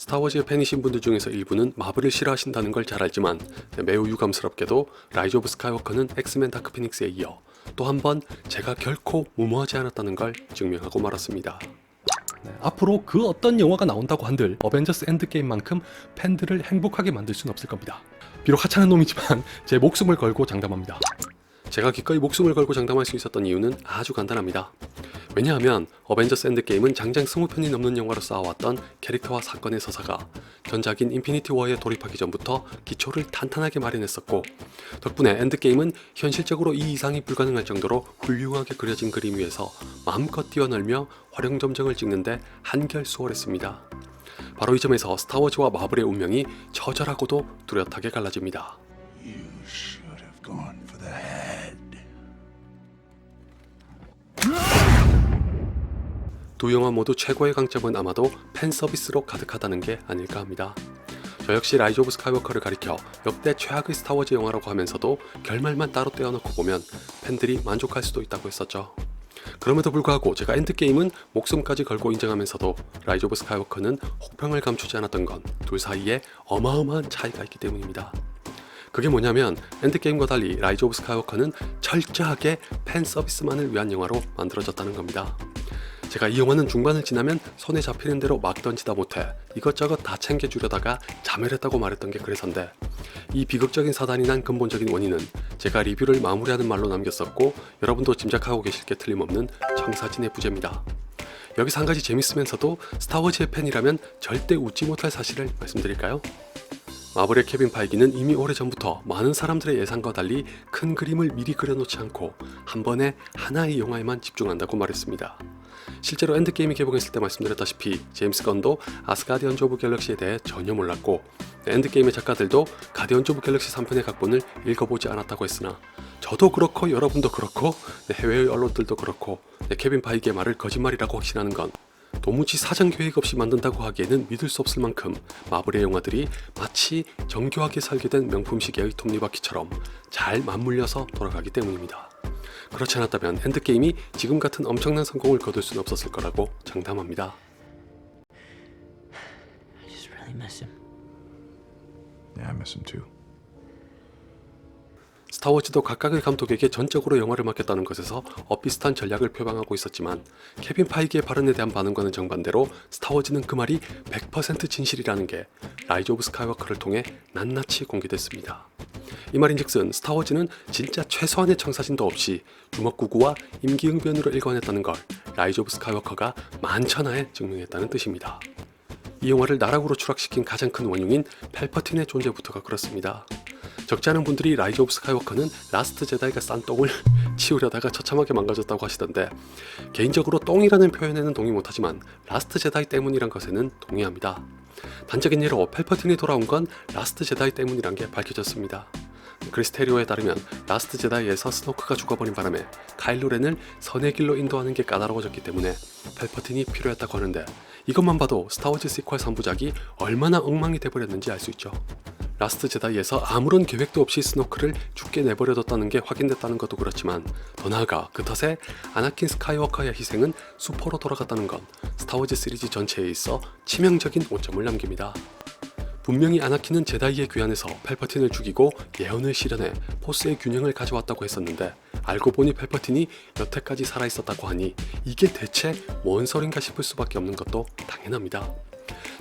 스타워즈의 팬이신 분들 중에서 일부는 마블을 싫어하신다는 걸 잘 알지만 매우 유감스럽게도 라이즈 오브 스카이워커는 엑스맨 다크 피닉스에 이어 또 한 번 제가 결코 무모하지 않았다는 걸 증명하고 말았습니다. 앞으로 그 어떤 영화가 나온다고 한들 어벤져스 엔드게임만큼 팬들을 행복하게 만들 수는 없을 겁니다. 비록 하찮은 놈이지만 제 목숨을 걸고 장담합니다. 제가 기꺼이 목숨을 걸고 장담할 수 있었던 이유는 아주 간단합니다. 왜냐하면 어벤져스 엔드게임은 장장 20편이 넘는 영화로 쌓아왔던 캐릭터와 사건의 서사가 전작인 인피니티 워에 돌입하기 전부터 기초를 탄탄하게 마련했었고, 덕분에 엔드게임은 현실적으로 이 이상이 불가능할 정도로 훌륭하게 그려진 그림 위에서 마음껏 뛰어놀며 활용점정을 찍는데 한결 수월했습니다. 바로 이 점에서 스타워즈와 마블의 운명이 처절하고도 뚜렷하게 갈라집니다. You should have gone for the head. 두 영화 모두 최고의 강점은 아마도 팬 서비스로 가득하다는 게 아닐까 합니다. 저 역시 라이즈 오브 스카이워커를 가리켜 역대 최악의 스타워즈 영화라고 하면서도 결말만 따로 떼어놓고 보면 팬들이 만족할 수도 있다고 했었죠. 그럼에도 불구하고 제가 엔드게임은 목숨까지 걸고 인정하면서도 라이즈 오브 스카이워커는 혹평을 감추지 않았던 건 둘 사이에 어마어마한 차이가 있기 때문입니다. 그게 뭐냐면 엔드게임과 달리 라이즈 오브 스카이워커는 철저하게 팬 서비스만을 위한 영화로 만들어졌다는 겁니다. 제가 이 영화는 중반을 지나면 손에 잡히는 대로 막 던지다 못해 이것저것 다 챙겨주려다가 자멸했다고 말했던 게 그래서인데, 이 비극적인 사단이 난 근본적인 원인은 제가 리뷰를 마무리하는 말로 남겼었고 여러분도 짐작하고 계실 게 틀림없는 청사진의 부재입니다. 여기서 한 가지 재밌으면서도 스타워즈의 팬이라면 절대 웃지 못할 사실을 말씀드릴까요? 마블의 케빈 파이기는 이미 오래전부터 많은 사람들의 예상과 달리 큰 그림을 미리 그려놓지 않고 한 번에 하나의 영화에만 집중한다고 말했습니다. 실제로 엔드게임이 개봉했을 때 말씀드렸다시피 제임스 건도 아스가디언즈 오브 갤럭시에 대해 전혀 몰랐고, 엔드게임의 작가들도 가디언즈 오브 갤럭시 3편의 각본을 읽어보지 않았다고 했으나 저도 그렇고 여러분도 그렇고 해외의 언론들도 그렇고 케빈 파이기의 말을 거짓말이라고 확신하는 건 도무지 사전 계획 없이 만든다고 하기에는 믿을 수 없을 만큼 마블의 영화들이 마치 정교하게 설계된 명품 시계의 톱니바퀴처럼 잘 맞물려서 돌아가기 때문입니다. 그렇지 않았다면 엔드게임이 지금 같은 엄청난 성공을 거둘 수는 없었을 거라고 장담합니다. I just really miss him. Yeah, I miss him too. 스타워즈도 각각의 감독에게 전적으로 영화를 맡겼다는 것에서 엇비슷한 전략을 표방하고 있었지만 케빈 파이기의 발언에 대한 반응과는 정반대로 스타워즈는 그 말이 100% 진실이라는 게 라이즈 오브 스카이워커를 통해 낱낱이 공개됐습니다. 이 말인즉슨 스타워즈는 진짜 최소한의 청사진도 없이 주먹구구와 임기응변으로 일관했다는 걸 라이즈 오브 스카이워커가 만천하에 증명했다는 뜻입니다. 이 영화를 나락으로 추락시킨 가장 큰 원흉인 팔퍼틴의 존재부터가 그렇습니다. 적지 않은 분들이 라이즈 오브 스카이워커는 라스트 제다이가 싼 똥을 치우려다가 처참하게 망가졌다고 하시던데, 개인적으로 똥이라는 표현에는 동의 못하지만 라스트 제다이 때문이란 것에는 동의합니다. 단적인 예로 팔퍼틴이 돌아온 건 라스트 제다이 때문이란 게 밝혀졌습니다. 크리스테리오에 따르면 라스트 제다이에서 스노크가 죽어버린 바람에 카일로 렌을 선의 길로 인도하는 게 까다로워졌기 때문에 팔퍼틴이 필요했다고 하는데, 이것만 봐도 스타워즈 시퀄 3부작이 얼마나 엉망이 돼버렸는지 알 수 있죠. 라스트 제다이에서 아무런 계획도 없이 스노크를 죽게 내버려뒀다는 게 확인됐다는 것도 그렇지만, 더 나아가 그 탓에 아나킨 스카이워커의 희생은 수포로 돌아갔다는 건 스타워즈 시리즈 전체에 있어 치명적인 오점을 남깁니다. 분명히 아나킨은 제다이의 귀환에서 팔퍼틴을 죽이고 예언을 실현해 포스의 균형을 가져왔다고 했었는데, 알고 보니 팔퍼틴이 여태까지 살아있었다고 하니 이게 대체 뭔 소린가 싶을 수밖에 없는 것도 당연합니다.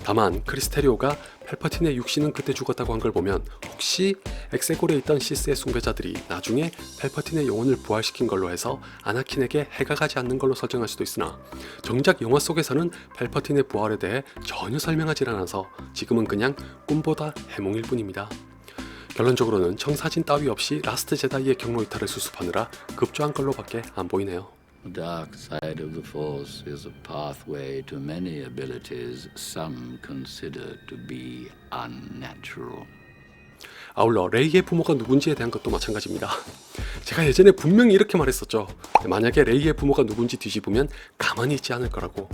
다만 크리스테리오가 팔퍼틴의 육신은 그때 죽었다고 한 걸 보면 혹시 엑세골에 있던 시스의 숭배자들이 나중에 팔퍼틴의 영혼을 부활시킨 걸로 해서 아나킨에게 해가 가지 않는 걸로 설정할 수도 있으나, 정작 영화 속에서는 팔퍼틴의 부활에 대해 전혀 설명하지 않아서 지금은 그냥 꿈보다 해몽일 뿐입니다. 결론적으로는 청사진 따위 없이 라스트 제다이의 경로 이탈을 수습하느라 급조한 걸로밖에 안 보이네요. The dark side of the Force is a pathway to many abilities some consider to be unnatural. 아울러 레이의 부모가 누군지에 대한 것도 마찬가지입니다. 제가 예전에 분명히 이렇게 말했었죠. 만약에 레이의 부모가 누군지 뒤집으면 가만히 있지 않을 거라고.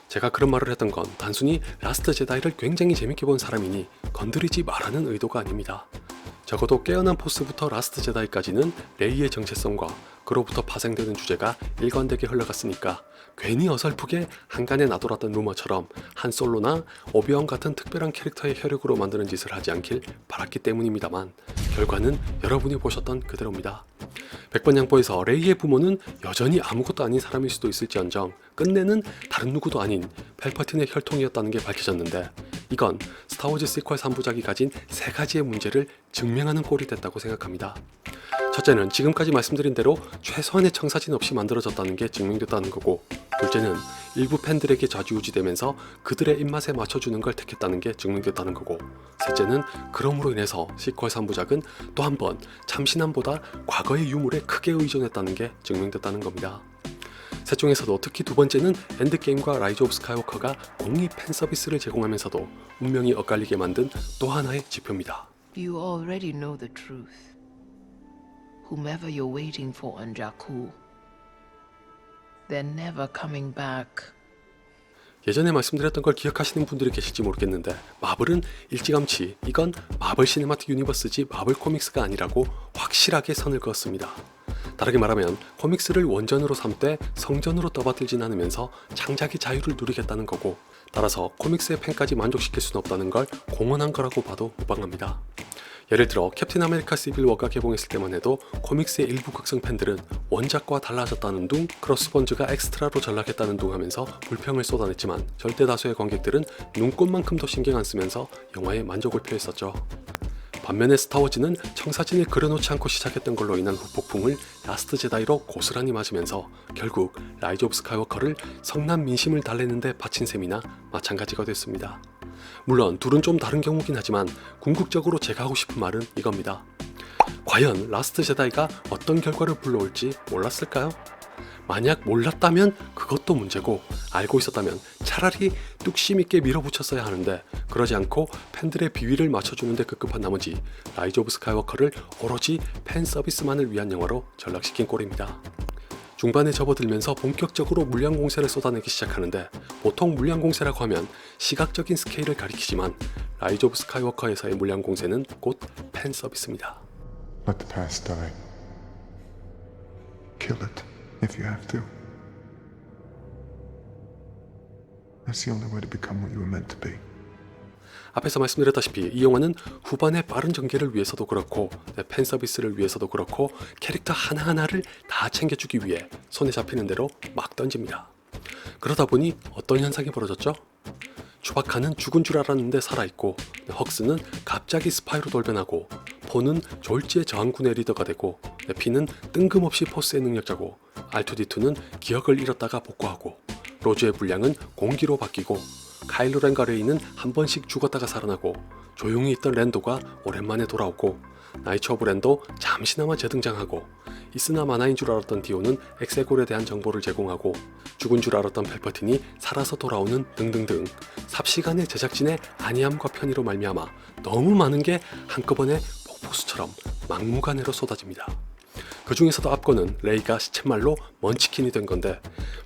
제가 그런 말을 했던 건 단순히 라스트 제다이를 굉장히 재밌게 본 사람이니 건드리지 말라는 의도가 아닙니다. 적어도 깨어난 포스부터 라스트 제다이까지는 레이의 정체성과 그로부터 파생되는 주제가 일관되게 흘러갔으니까 괜히 어설프게 한간에 나돌았던 루머처럼 한 솔로나 오비원 같은 특별한 캐릭터의 혈육으로 만드는 짓을 하지 않길 바랐기 때문입니다만 결과는 여러분이 보셨던 그대로입니다. 백번양보에서 레이의 부모는 여전히 아무것도 아닌 사람일 수도 있을지언정 끝내는 다른 누구도 아닌 펠퍼틴의 혈통이었다는 게 밝혀졌는데 이건 스타워즈 시퀄 3부작이 가진 세 가지의 문제를 증명하는 꼴이 됐다고 생각합니다. 첫째는 지금까지 말씀드린 대로 최소한의 청사진 없이 만들어졌다는 게 증명됐다는 거고, 둘째는 일부 팬들에게 좌지우지되면서 그들의 입맛에 맞춰주는 걸 택했다는 게 증명됐다는 거고, 셋째는 그럼으로 인해서 시퀄 3부작은 또 한 번 참신함보다 과거의 유물에 크게 의존했다는 게 증명됐다는 겁니다. 셋 중에서도 특히 두 번째는 엔드게임과 라이즈 오브 스카이워커가 공이 팬서비스를 제공하면서도 운명이 엇갈리게 만든 또 하나의 지표입니다. You already know the truth. Whomever you're waiting for on Jakku, they're never coming back. 예전에 말씀드렸던 걸 기억하시는 분들이 계실지 모르겠는데 마블은 일찌감치 이건 마블 시네마틱 유니버스지 마블 코믹스가 아니라고 확실하게 선을 그었습니다. 다르게 말하면 코믹스를 원전으로 삼되 성전으로 떠받들진 않으면서 창작의 자유를 누리겠다는 거고, 따라서 코믹스의 팬까지 만족시킬 수는 없다는 걸 공언한 거라고 봐도 무방합니다. 예를 들어 캡틴 아메리카 시빌워가 개봉했을 때만 해도 코믹스의 일부 극성 팬들은 원작과 달라졌다는 둥, 크로스본즈가 엑스트라로 전락했다는 둥 하면서 불평을 쏟아냈지만 절대 다수의 관객들은 눈꽃만큼도 신경 안 쓰면서 영화에 만족을 표했었죠. 반면에 스타워즈는 청사진을 그려놓지 않고 시작했던 걸로 인한 후폭풍을 라스트 제다이로 고스란히 맞으면서 결국 라이즈 오브 스카이워커를 성난 민심을 달래는데 바친 셈이나 마찬가지가 됐습니다. 물론 둘은 좀 다른 경우긴 하지만 궁극적으로 제가 하고 싶은 말은 이겁니다. 과연 라스트 제다이가 어떤 결과를 불러올지 몰랐을까요? 만약 몰랐다면 그것도 문제고, 알고 있었다면 차라리 뚝심 있게 밀어붙였어야 하는데 그러지 않고 팬들의 비위를 맞춰주는 데 급급한 나머지 라이즈 오브 스카이워커를 오로지 팬 서비스만을 위한 영화로 전락시킨 꼴입니다. 중반에 접어들면서 본격적으로 물량 공세를 쏟아내기 시작하는데, 보통 물량 공세라고 하면 시각적인 스케일을 가리키지만 라이즈 오브 스카이워커에서의 물량 공세는 곧 팬 서비스입니다. Let the past die. Kill it if you have to. That's the only way to become what you were meant to be. 앞에서 말씀드렸다시피 이 영화는 후반의 빠른 전개를 위해서도 그렇고 팬 서비스를 위해서도 그렇고 캐릭터 하나하나를 다 챙겨주기 위해 손에 잡히는 대로 막 던집니다. 그러다 보니 어떤 현상이 벌어졌죠? 추바카는 죽은 줄 알았는데 살아있고, 헉스는 갑자기 스파이로 돌변하고, 포는 졸지의 저항군의 리더가 되고, 피는 뜬금없이 포스의 능력자고, R2D2는 기억을 잃었다가 복구하고, 로즈의 분량은 공기로 바뀌고, 카일로 렌과 레이는 한 번씩 죽었다가 살아나고, 조용히 있던 랜도가 오랜만에 돌아오고, 나이츠 오브 랜도 잠시나마 재등장하고, 있으나 마나인 줄 알았던 디오는 엑세골에 대한 정보를 제공하고, 죽은 줄 알았던 펠퍼틴이 살아서 돌아오는 등등등 삽시간에 제작진의 안이함과 편의로 말미암아 너무 많은 게 한꺼번에 폭포수처럼 막무가내로 쏟아집니다. 그 중에서도 앞거는 레이가 시쳇말로 먼치킨이 된 건데,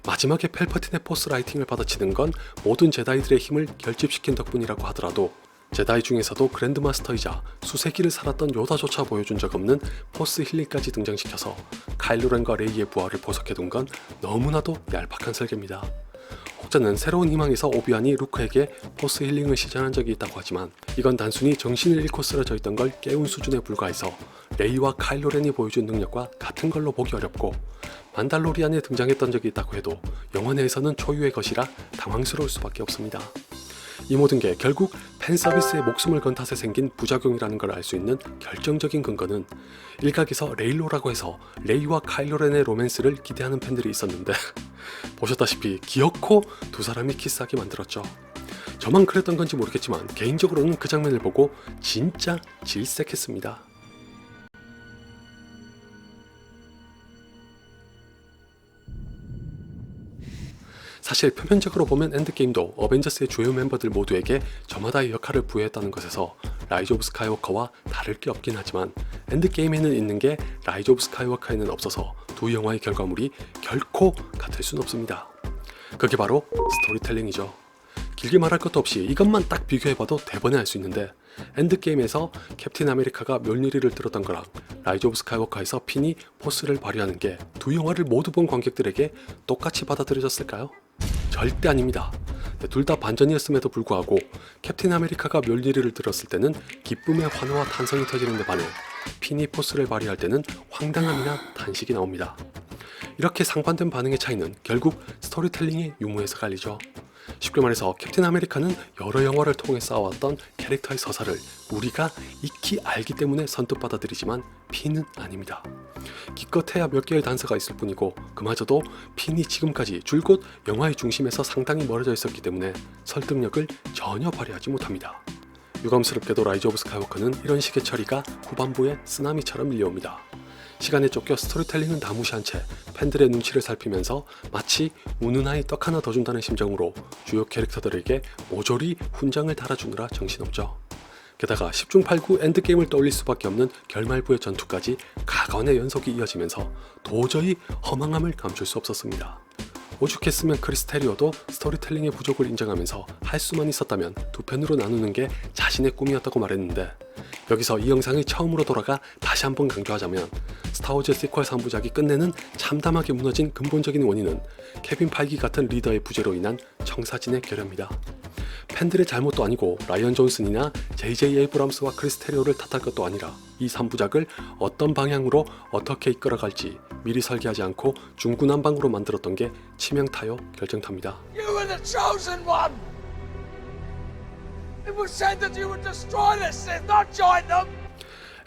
마지막에 펠퍼틴의 포스 라이팅을 받아치는 건 모든 제다이들의 힘을 결집시킨 덕분이라고 하더라도 제다이 중에서도 그랜드마스터이자 수세기를 살았던 요다조차 보여준 적 없는 포스 힐링까지 등장시켜서 카일로 렌과 레이의 부활을 보석해둔 건 너무나도 얄팍한 설계입니다. 혹자는 새로운 희망에서 오비안이 루크에게 포스 힐링을 시전한 적이 있다고 하지만 이건 단순히 정신을 잃고 쓰러져 있던 걸 깨운 수준에 불과해서 레이와 카일로 렌이 보여준 능력과 같은 걸로 보기 어렵고, 만달로리안에 등장했던 적이 있다고 해도 영화 내에서는 초유의 것이라 당황스러울 수밖에 없습니다. 이 모든 게 결국 팬서비스에 목숨을 건 탓에 생긴 부작용이라는 걸 알 수 있는 결정적인 근거는 일각에서 레일로라고 해서 레이와 카일로 렌의 로맨스를 기대하는 팬들이 있었는데 보셨다시피 기어코 두 사람이 키스하게 만들었죠. 저만 그랬던 건지 모르겠지만 개인적으로는 그 장면을 보고 진짜 질색했습니다. 사실 표면적으로 보면 엔드게임도 어벤져스의 주요 멤버들 모두에게 저마다의 역할을 부여했다는 것에서 라이즈 오브 스카이워커와 다를 게 없긴 하지만 엔드게임에는 있는 게 라이즈 오브 스카이워커에는 없어서 두 영화의 결과물이 결코 같을 순 없습니다. 그게 바로 스토리텔링이죠. 길게 말할 것도 없이 이것만 딱 비교해봐도 대번에 알 수 있는데, 엔드게임에서 캡틴 아메리카가 멸리리를 들었던 거랑 라이즈 오브 스카이워커에서 핀이 포스를 발휘하는 게 두 영화를 모두 본 관객들에게 똑같이 받아들여졌을까요? 절대 아닙니다. 둘 다 반전이었음에도 불구하고 캡틴 아메리카가 멸리리를 들었을 때는 기쁨의 환호와 탄성이 터지는데 반해 핀이 포스를 발휘할 때는 황당함이나 탄식이 나옵니다. 이렇게 상반된 반응의 차이는 결국 스토리텔링의 유무에서 갈리죠. 쉽게 말해서 캡틴 아메리카는 여러 영화를 통해 쌓아왔던 캐릭터의 서사를 우리가 익히 알기 때문에 선뜻 받아들이지만 핀은 아닙니다. 기껏해야 몇 개의 단서가 있을 뿐이고 그마저도 핀이 지금까지 줄곧 영화의 중심에서 상당히 멀어져 있었기 때문에 설득력을 전혀 발휘하지 못합니다. 유감스럽게도 라이즈 오브 스카이워커는 이런 식의 처리가 후반부에 쓰나미처럼 밀려옵니다. 시간에 쫓겨 스토리텔링은 다 무시한 채 팬들의 눈치를 살피면서 마치 우는 아이 떡 하나 더 준다는 심정으로 주요 캐릭터들에게 모조리 훈장을 달아주느라 정신없죠. 게다가 10중 8구 엔드게임을 떠올릴 수밖에 없는 결말부의 전투까지 가관의 연속이 이어지면서 도저히 허망함을 감출 수 없었습니다. 오죽했으면 크리스테리오도 스토리텔링의 부족을 인정하면서 할 수만 있었다면 두 편으로 나누는 게 자신의 꿈이었다고 말했는데, 여기서 이 영상의 처음으로 돌아가 다시 한번 강조하자면 스타워즈 시퀄 3부작이 끝내는 참담하게 무너진 근본적인 원인은 케빈 파이기 같은 리더의 부재로 인한 청사진의 결여입니다. 팬들의 잘못도 아니고 라이언 존슨이나 JJ 에이브람스와 크리스테리오를 탓할 것도 아니라 이 3부작을 어떤 방향으로 어떻게 이끌어갈지 미리 설계하지 않고 중구난방으로 만들었던 게 치명타요 결정타입니다. You were the chosen one! It was said that you would destroy the Sith, not join them!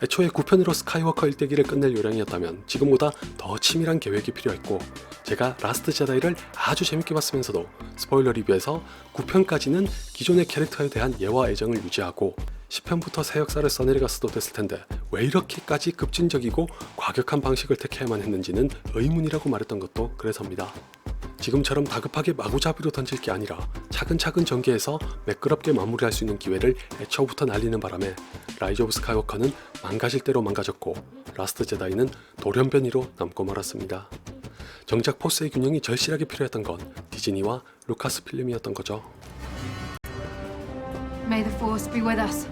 애초에 9편으로 스카이워커 일대기를 끝낼 요량이었다면 지금보다 더 치밀한 계획이 필요했고, 제가 라스트 제다이를 아주 재밌게 봤으면서도 스포일러 리뷰에서 9편까지는 기존의 캐릭터에 대한 예와 애정을 유지하고 10편부터 새 역사를 써내려갔어도 됐을 텐데 왜 이렇게까지 급진적이고 과격한 방식을 택해야만 했는지는 의문이라고 말했던 것도 그래서입니다. 지금처럼 다급하게 마구잡이로 던질 게 아니라 차근차근 전개해서 매끄럽게 마무리할 수 있는 기회를 애초부터 날리는 바람에 라이즈 오브 스카이워커는 망가질 대로 망가졌고 라스트 제다이는 돌연변이로 남고 말았습니다. 정작 포스의 균형이 절실하게 필요했던 건 디즈니와 루카스 필름이었던 거죠. May the Force be with us.